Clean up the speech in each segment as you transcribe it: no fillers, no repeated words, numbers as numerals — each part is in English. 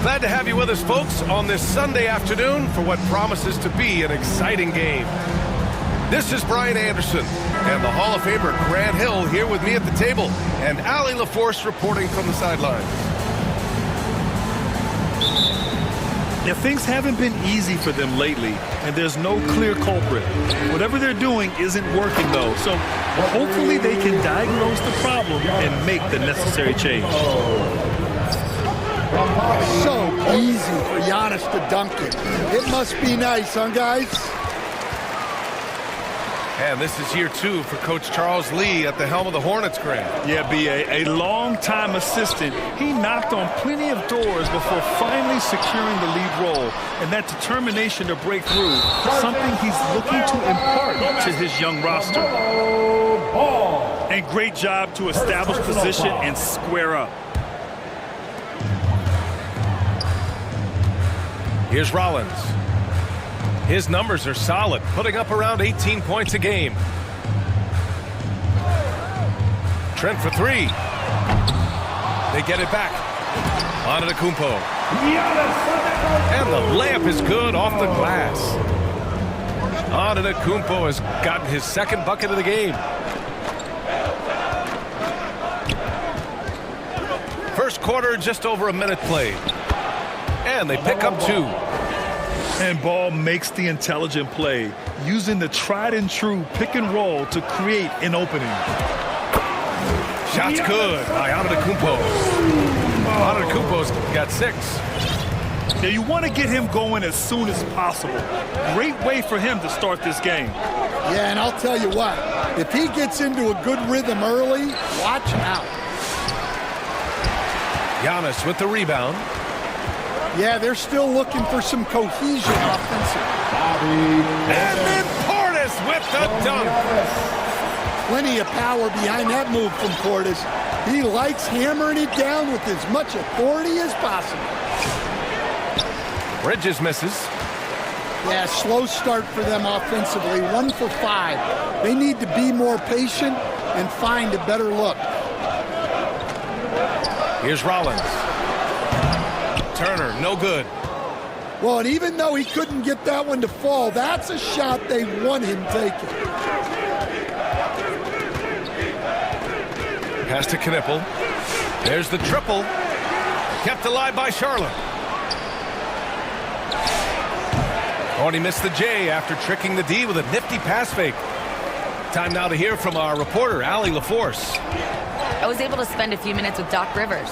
Glad to have you with us, folks, on this Sunday afternoon for what promises to be an exciting game. This is Brian Anderson and the Hall of Famer Grant Hill here with me at the table, and Allie LaForce reporting from the sidelines. Yeah, things haven't been easy for them lately, and there's no clear culprit. Whatever they're doing isn't working, though, so hopefully they can diagnose the problem and make the necessary change. So easy for Giannis to dunk it. It must be nice, huh, guys? And this is year 2 for Coach Charles Lee at the helm of the Hornets, Grant. Yeah, B.A., a long-time assistant. He knocked on plenty of doors before finally securing the lead role. And that determination to break through, something he's looking to impart to his young roster. And great job to establish position and square up. Here's Rollins. His numbers are solid, putting up around 18 points a game. Trent for 3. They get it back. Antetokounmpo. And the layup is good off the glass. Antetokounmpo has gotten his second bucket of the game. First quarter, just over a minute played. And they pick up 2. And Ball makes the intelligent play, using the tried and true pick and roll to create an opening. Shot's good by Antetokounmpo. Antetokounmpo's got 6. Now you want to get him going as soon as possible. Great way for him to start this game. Yeah, and I'll tell you what, if he gets into a good rhythm early, watch out. Giannis with the rebound. Yeah, they're still looking for some cohesion offensively. And then Portis with the dunk. Plenty of power behind that move from Portis. He likes hammering it down with as much authority as possible. Bridges misses. Yeah, slow start for them offensively. 1 for 5. They need to be more patient and find a better look. Here's Rollins. Turner, no good. Well, and even though he couldn't get that one to fall, that's a shot they want him taking. Pass to Knippel. There's the triple. Kept alive by Charlotte. Oh, and he missed the J after tricking the D with a nifty pass fake. Time now to hear from our reporter, Allie LaForce. I was able to spend a few minutes with Doc Rivers.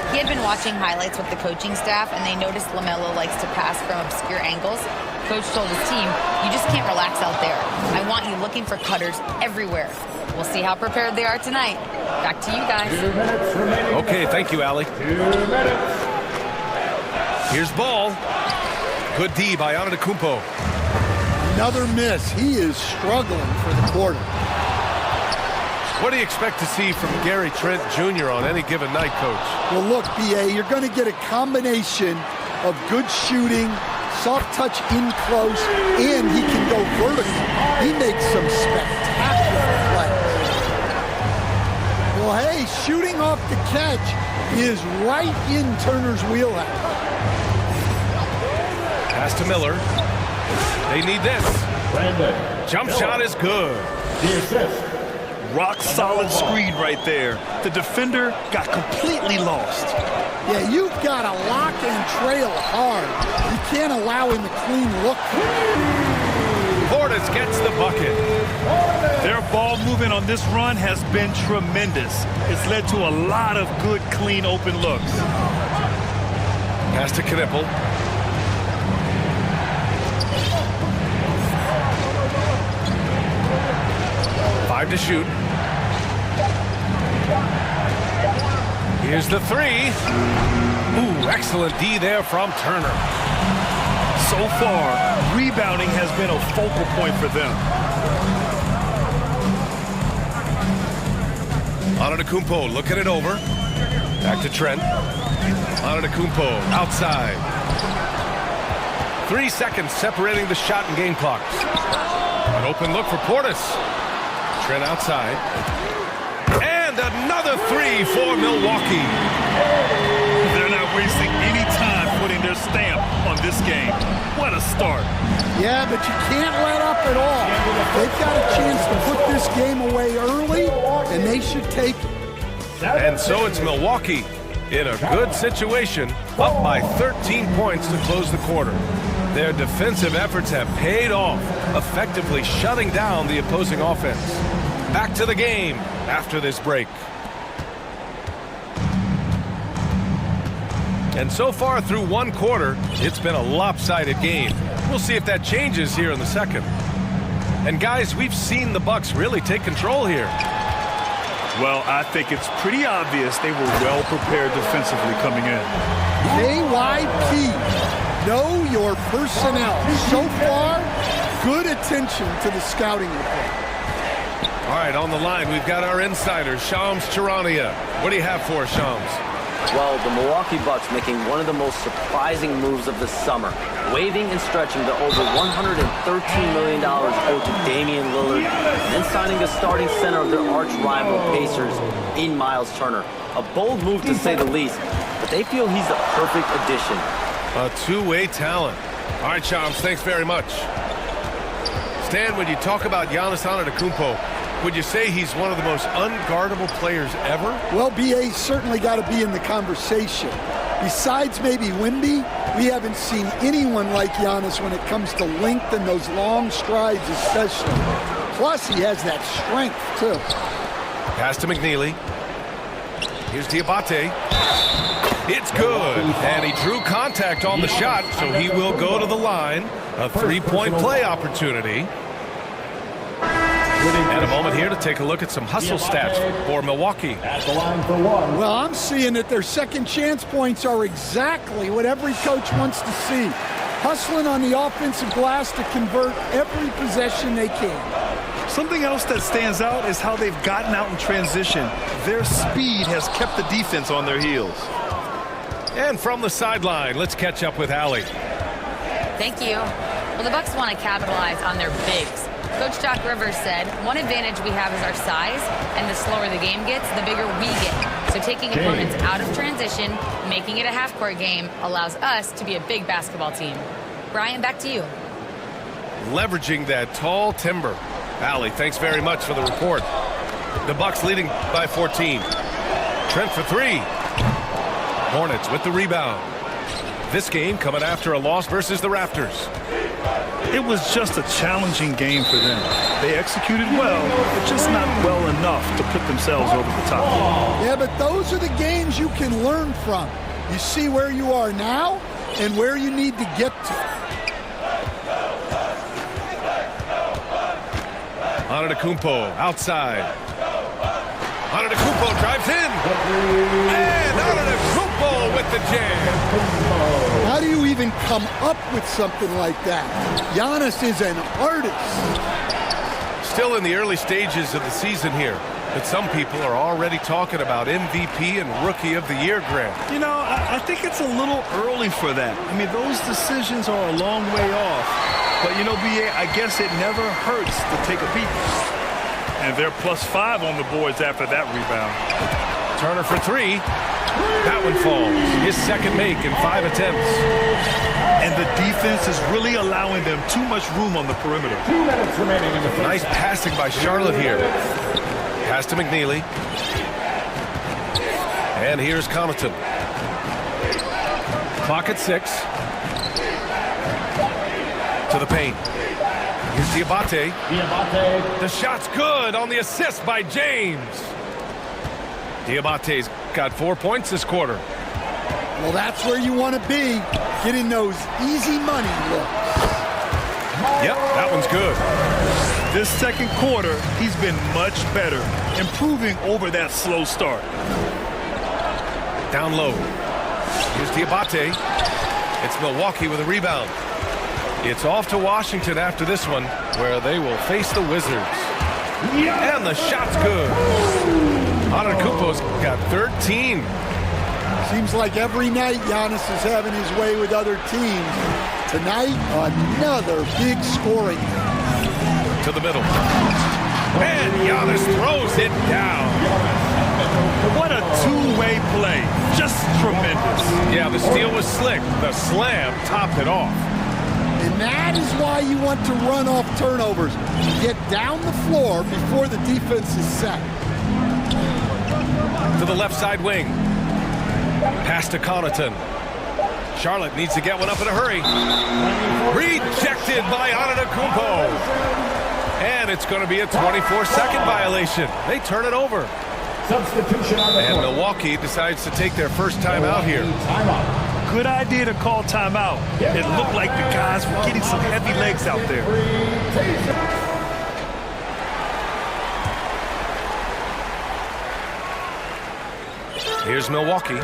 He had been watching highlights with the coaching staff, and they noticed LaMelo likes to pass from obscure angles. Coach told his team, you just can't relax out there. I want you looking for cutters everywhere. We'll see how prepared they are tonight. Back to you guys. Okay, thank you, Allie. Here's Ball. Good D by Antetokounmpo. Another miss. He is struggling for the quarter. What do you expect to see from Gary Trent Jr. on any given night, Coach? Well, look, B.A., you're going to get a combination of good shooting, soft touch in close, and he can go vertical. He makes some spectacular plays. Well, hey, shooting off the catch is right in Turner's wheelhouse. Pass to Miller. They need this. Jump shot is good. The assist. Rock solid screen right there. The defender got completely lost. Yeah, you've got to lock and trail hard. You can't allow him a clean look. Portis gets the bucket. Their ball movement on this run has been tremendous. It's led to a lot of good, clean, open looks. Pass to Knippel. To shoot. Here's the 3. Ooh, excellent D there from Turner. So far, rebounding has been a focal point for them. Antetokounmpo looking it over. Back to Trent. Antetokounmpo outside. 3 seconds separating the shot and game clocks. An open look for Portis. Trent outside. And another 3 for Milwaukee. They're not wasting any time putting their stamp on this game. What a start. Yeah, but you can't let up at all. They've got a chance to put this game away early, and they should take it. And so it's Milwaukee in a good situation, up by 13 points to close the quarter. Their defensive efforts have paid off, effectively shutting down the opposing offense. Back to the game after this break. And so far through one quarter, it's been a lopsided game. We'll see if that changes here in the second. And guys, we've seen the Bucks really take control here. Well, I think it's pretty obvious they were well prepared defensively coming in. KYP, know your personnel. So far, good attention to the scouting report. All right, on the line, we've got our insider, Shams Charania. What do you have for us, Shams? Well, the Milwaukee Bucks making one of the most surprising moves of the summer, waiving and stretching the over $113 million owed to Damian Lillard, and then signing the starting center of their arch-rival Pacers in Miles Turner. A bold move to say the least, but they feel he's the perfect addition. A two-way talent. All right, Shams, thanks very much. Stan, when you talk about Giannis Antetokounmpo, would you say he's one of the most unguardable players ever? Well, BA's certainly got to be in the conversation. Besides maybe Wemby, we haven't seen anyone like Giannis when it comes to length and those long strides especially. Plus, he has that strength, too. Pass to McNeely. Here's Diabate. It's good. And he drew contact on the shot, so he will go to the line. A three-point play opportunity. And a moment here to take a look at some hustle stats for Milwaukee. Well, I'm seeing that their second chance points are exactly what every coach wants to see. Hustling on the offensive glass to convert every possession they can. Something else that stands out is how they've gotten out in transition. Their speed has kept the defense on their heels. And from the sideline, let's catch up with Allie. Thank you. Well, the Bucks want to capitalize on their bigs. Coach Doc Rivers said, one advantage we have is our size, and the slower the game gets, the bigger we get. So taking opponents out of transition, making it a half-court game, allows us to be a big basketball team. Brian, back to you. Leveraging that tall timber. Allie, thanks very much for the report. The Bucks leading by 14. Trent for three. Hornets with the rebound. This game coming after a loss versus the Raptors. It was just a challenging game for them. They executed well, but just not well enough to put themselves over the top. Yeah, but those are the games you can learn from. You see where you are now and where you need to get to. Antetokounmpo outside. Antetokounmpo drives in. And Antetokounmpo with the jam. How do you even come up with something like that? Giannis is an artist. Still in the early stages of the season here, but some people are already talking about MVP and Rookie of the Year, Grant. You know, I think it's a little early for that. I mean, those decisions are a long way off. But, you know, BA, I guess it never hurts to take a peek. And they're +5 on the boards after that rebound. Turner for three. That one falls. His second make in 5 attempts. And the defense is really allowing them too much room on the perimeter. 2 minutes remaining in the first. Nice passing by Charlotte here. Pass to McNeely. And here's Connaughton. Clock at 6. To the paint. Here's Diabate. The shot's good on the assist by James. Diabate's got 4 points this quarter. Well, that's where you want to be, getting those easy money looks. Yep, that one's good. This second quarter, he's been much better, improving over that slow start. Down low. Here's Diabate. It's Milwaukee with a rebound. It's off to Washington after this one, where they will face the Wizards. And the shot's good. Antetokounmpo's got 13. Seems like every night Giannis is having his way with other teams. Tonight, another big scoring. To the middle. And Giannis throws it down. What a two-way play. Just tremendous. Yeah, the steal was slick. The slam topped it off. And that is why you want to run off turnovers. Get down the floor before the defense is set. To the left side wing. Pass to Connaughton. Charlotte needs to get one up in a hurry. Rejected by Antetokounmpo. And it's going to be a 24-second violation. They turn it over. Substitution on the And court. Milwaukee decides to take their first time out here. Timeout. Good idea to call timeout. It looked like the guys were getting some heavy legs out there. Here's Milwaukee.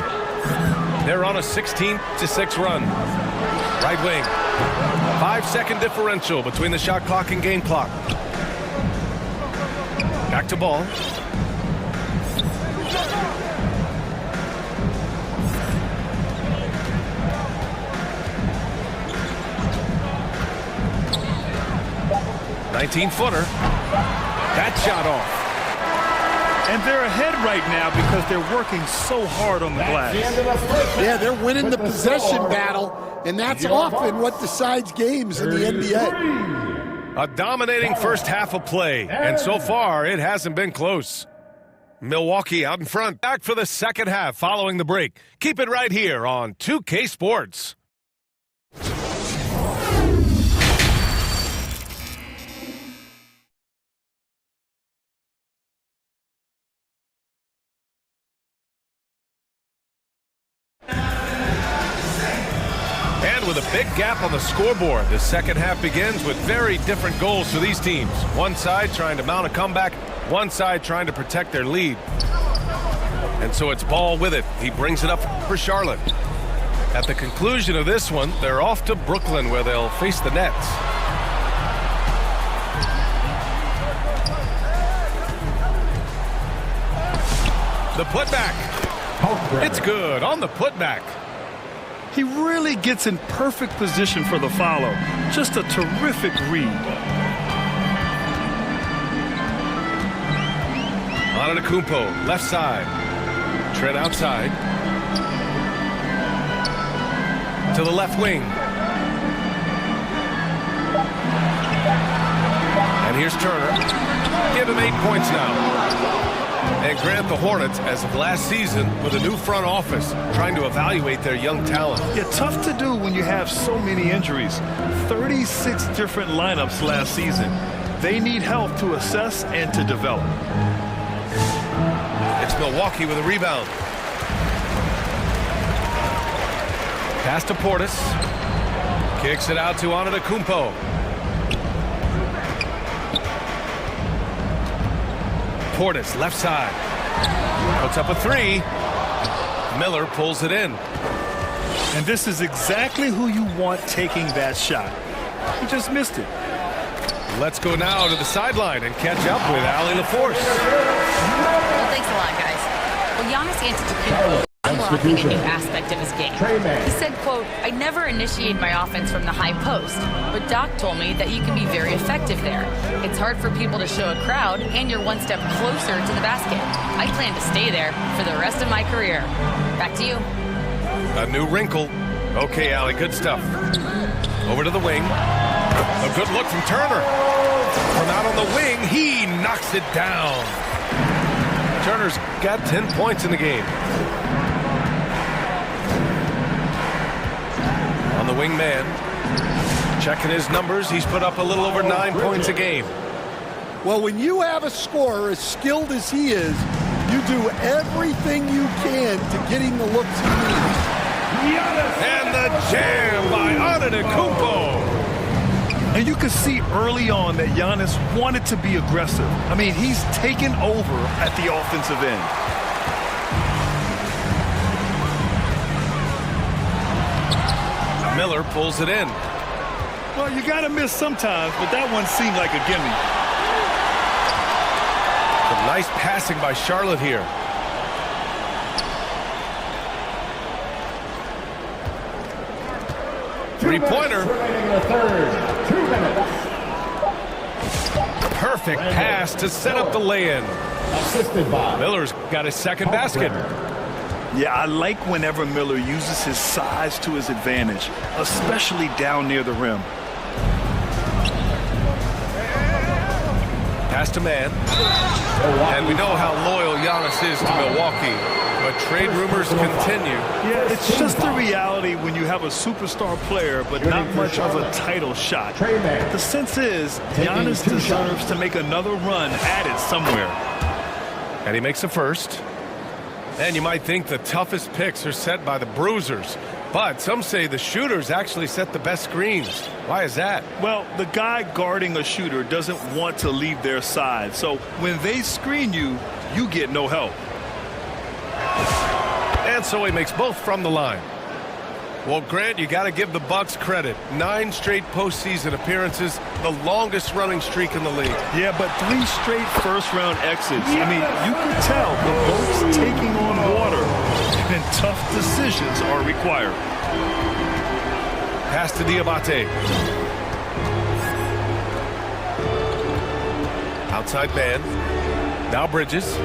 They're on a 16-6 run. Right wing. 5-second differential between the shot clock and game clock. Back to ball. $19-footer. That shot off. And they're ahead right now because they're working so hard on the glass. Yeah, they're winning the possession battle, and that's often what decides games in the NBA. A dominating first half of play, and so far it hasn't been close. Milwaukee out in front. Back for the second half following the break. Keep it right here on 2K Sports. And with a big gap on the scoreboard, the second half begins with very different goals for these teams. One side trying to mount a comeback, one side trying to protect their lead. And so it's Ball with it. He brings it up for Charlotte. At the conclusion of this one, they're off to Brooklyn where they'll face the Nets. The putback. It's good on the putback. He really gets in perfect position for the follow. Just a terrific read. Antetokounmpo, left side. Trent outside. To the left wing. And here's Turner. Give him 8 points now. And grant the Hornets, as of last season, with a new front office, trying to evaluate their young talent. Yeah, tough to do when you have so many injuries. 36 different lineups last season. They need help to assess and to develop. It's Milwaukee with a rebound. Pass to Portis. Kicks it out to Antetokounmpo. Portis, left side. Puts up a three. Miller pulls it in. And this is exactly who you want taking that shot. He just missed it. Let's go now to the sideline and catch up with Allie LaForce. Well, thanks a lot, guys. Well, Giannis Antetokounmpo unlocking a new aspect of his game. He said, quote, "I never initiate my offense from the high post, but Doc told me that you can be very effective there. It's hard for people to show a crowd, and you're one step closer to the basket. I plan to stay there for the rest of my career." Back to you. A new wrinkle. Okay, Allie, good stuff. Over to the wing. A good look from Turner. From out on the wing, he knocks it down. Turner's got 10 points in the game. On the wing man. Checking his numbers, he's put up a little over 9 points a game. Well, when you have a scorer as skilled as he is, you do everything you can to get him the looks he needs. And the jam by Antetokounmpo. And you could see early on that Giannis wanted to be aggressive. I mean, he's taken over at the offensive end. Miller pulls it in. Well, you got to miss sometimes, but that one seemed like a gimme. Some nice passing by Charlotte here. Three-pointer. Remaining in the third. 2 minutes. perfect pass to set up the lay-in. Assisted by Miller's got his second basket. Yeah, I like whenever Miller uses his size to his advantage, especially down near the rim. Pass to man. And we know how loyal Giannis is to Milwaukee, but trade rumors continue. Yeah, it's just the reality when you have a superstar player, but not much of a title shot. The sense is Giannis deserves to make another run at it somewhere. And he makes a first. And you might think the toughest picks are set by the bruisers, but some say the shooters actually set the best screens. Why is that? Well, the guy guarding a shooter doesn't want to leave their side, so when they screen you, you get no help. And so he makes both from the line. Well, Grant, you got to give the Bucks credit. 9 straight postseason appearances, the longest running streak in the league. Yeah, but 3 straight first-round exits. I mean, you can tell the boat's taking on water, and tough decisions are required. Pass to Diabate. Outside man. Now Bridges.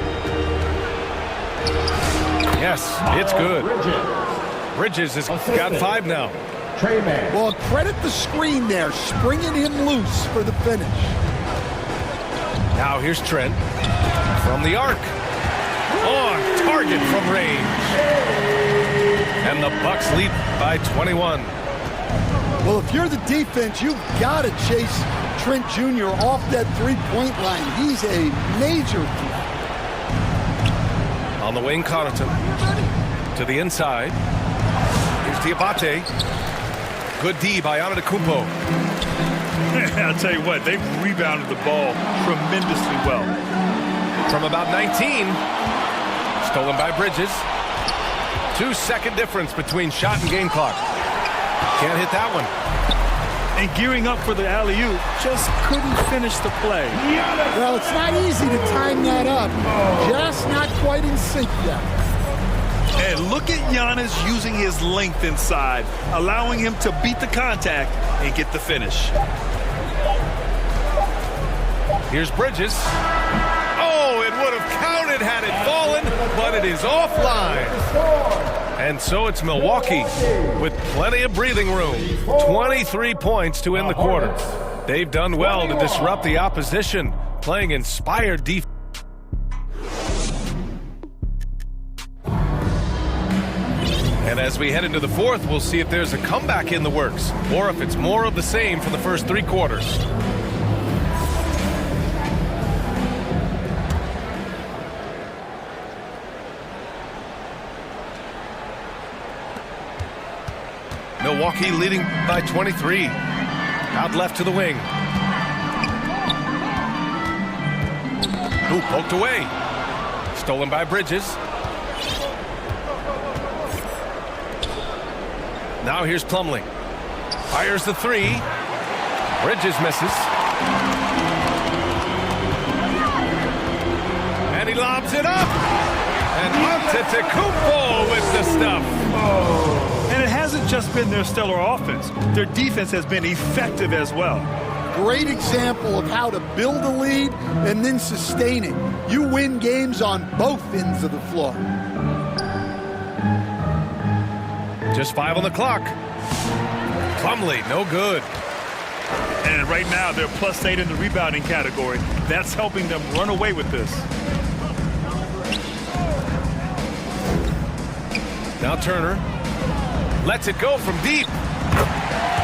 Yes, it's good. Bridges has got 5 now. Well, credit the screen there, springing him loose for the finish. Now here's Trent from the arc. On target from range. And the Bucks lead by 21. Well, if you're the defense, you've got to chase Trent Jr. off that three-point line. He's a major threat. On the wing, Connaughton to the inside. Here's Diabate. Good D by Antetokounmpo. I'll tell you what, they've rebounded the ball tremendously well. From about 19. Stolen by Bridges. 2-second difference between shot and game clock. Can't hit that one. And gearing up for the alley-oop, just couldn't finish the play. Well, it's not easy to time that up. Just not quite in sync yet. And look at Giannis using his length inside, allowing him to beat the contact and get the finish. Here's Bridges. Oh, it would have counted had it fallen, but it is offline. And so it's Milwaukee with plenty of breathing room. 23 points to end the quarter. They've done well to disrupt the opposition, playing inspired defense. And as we head into the fourth, we'll see if there's a comeback in the works or if it's more of the same for the first 3 quarters. Milwaukee leading by 23. Out left to the wing. Ooh, poked away. Stolen by Bridges. Now here's Plumlee. Fires the 3. Bridges misses. And he lobs it up. And Antetokounmpo with the stuff. And it hasn't just been their stellar offense. Their defense has been effective as well. Great example of how to build a lead and then sustain it. You win games on both ends of the floor. Just 5 on the clock. Plumlee, no good. And right now, they're +8 in the rebounding category. That's helping them run away with this. Now Turner lets it go from deep.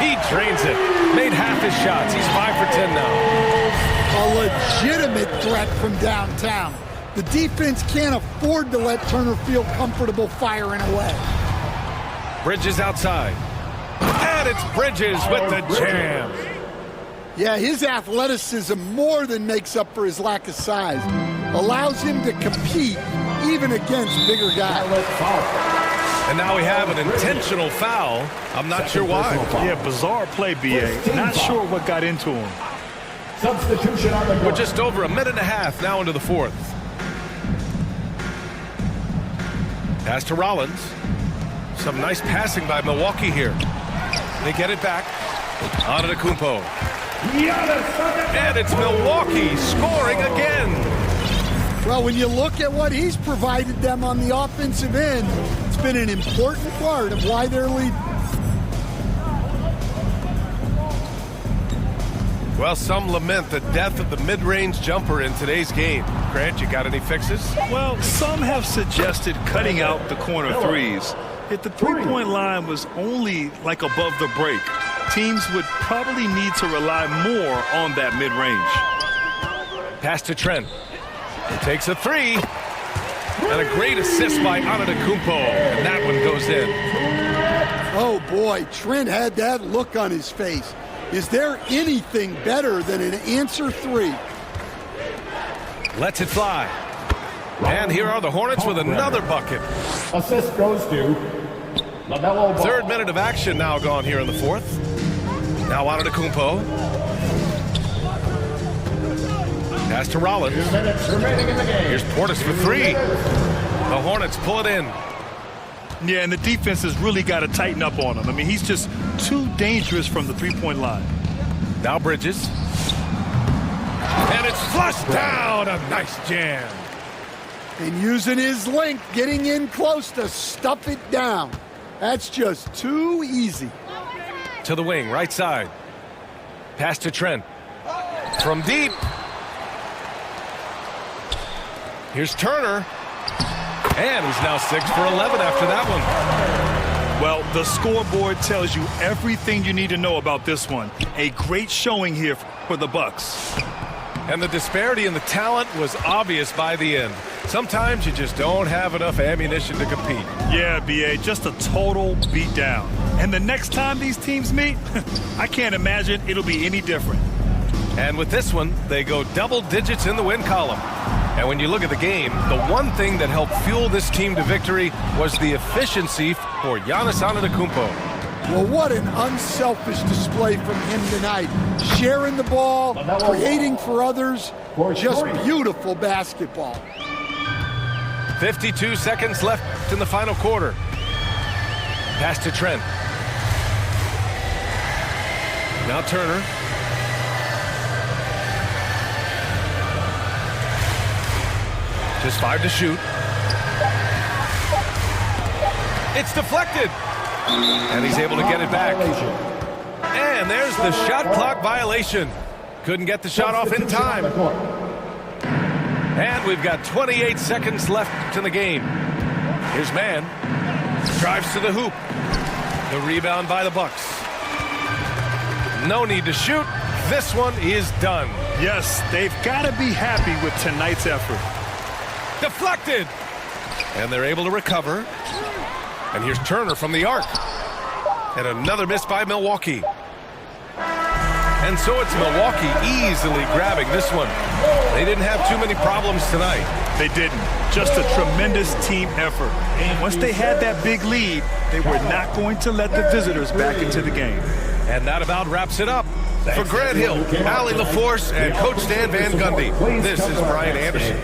He drains it. Made half his shots. He's 5 for 10 now. A legitimate threat from downtown. The defense can't afford to let Turner feel comfortable firing away. Bridges outside. And it's Bridges with the jam. Yeah, his athleticism more than makes up for his lack of size. Allows him to compete even against bigger guys. And now we have an intentional foul. I'm not sure why. Yeah, bizarre play, B.A. Not sure what got into him. Substitution on the We're court. just over a minute and a half now into the fourth. Pass to Rollins. Some nice passing by Milwaukee here. They get it back. Antetokounmpo. And it's Milwaukee scoring again. Well, when you look at what he's provided them on the offensive end, it's been an important part of why they're leading. Well, some lament the death of the mid-range jumper in today's game. Grant, you got any fixes? Well, some have suggested cutting out the corner threes. If the three-point line was only like above the break, teams would probably need to rely more on that mid-range. Pass to Trent. He takes a three. And a great assist by Antetokounmpo. And that one goes in. Oh, boy, Trent had that look on his face. Is there anything better than an answer three? Lets it fly. And here are the Hornets with another bucket. Assist goes to LaMelo Ball. Third minute of action now gone here in the fourth. Now Antetokounmpo. Pass to Rollins. 2 minutes remaining in the game. Here's Portis for three. The Hornets pull it in. Yeah, and the defense has really got to tighten up on him. I mean, he's just too dangerous from the three-point line. Now Bridges. And it's flushed down. A nice jam. And using his length, getting in close to stuff it down. That's just too easy. To the wing, right side. Pass to Trent. From deep. Here's Turner. And he's now 6 for 11 after that one. Well, the scoreboard tells you everything you need to know about this one. A great showing here for the Bucks. And the disparity in the talent was obvious by the end. Sometimes you just don't have enough ammunition to compete. Yeah, B.A., just a total beatdown. And the next time these teams meet, I can't imagine it'll be any different. And with this one, they go double digits in the win column. And when you look at the game, the one thing that helped fuel this team to victory was the efficiency for Giannis Antetokounmpo. Well, what an unselfish display from him tonight. Sharing the ball, creating for others, just beautiful basketball. 52 seconds left in the final quarter. Pass to Trent. Now Turner. Just 5 to shoot. It's deflected. And he's able to get it back. And there's the shot clock violation. Couldn't get the shot off in time. And we've got 28 seconds left in the game. Here's Mann. Drives to the hoop. The rebound by the Bucks. No need to shoot. This one is done. Yes, they've got to be happy with tonight's effort. Deflected. And they're able to recover. And here's Turner from the arc. And another miss by Milwaukee. And so it's Milwaukee easily grabbing this one. They didn't have too many problems tonight. They didn't. Just a tremendous team effort. Once they had that big lead, they were not going to let the visitors back into the game. And that about wraps it up. For Grant Hill, Allie LaForce, and Coach Dan Van Gundy, this is Brian Anderson.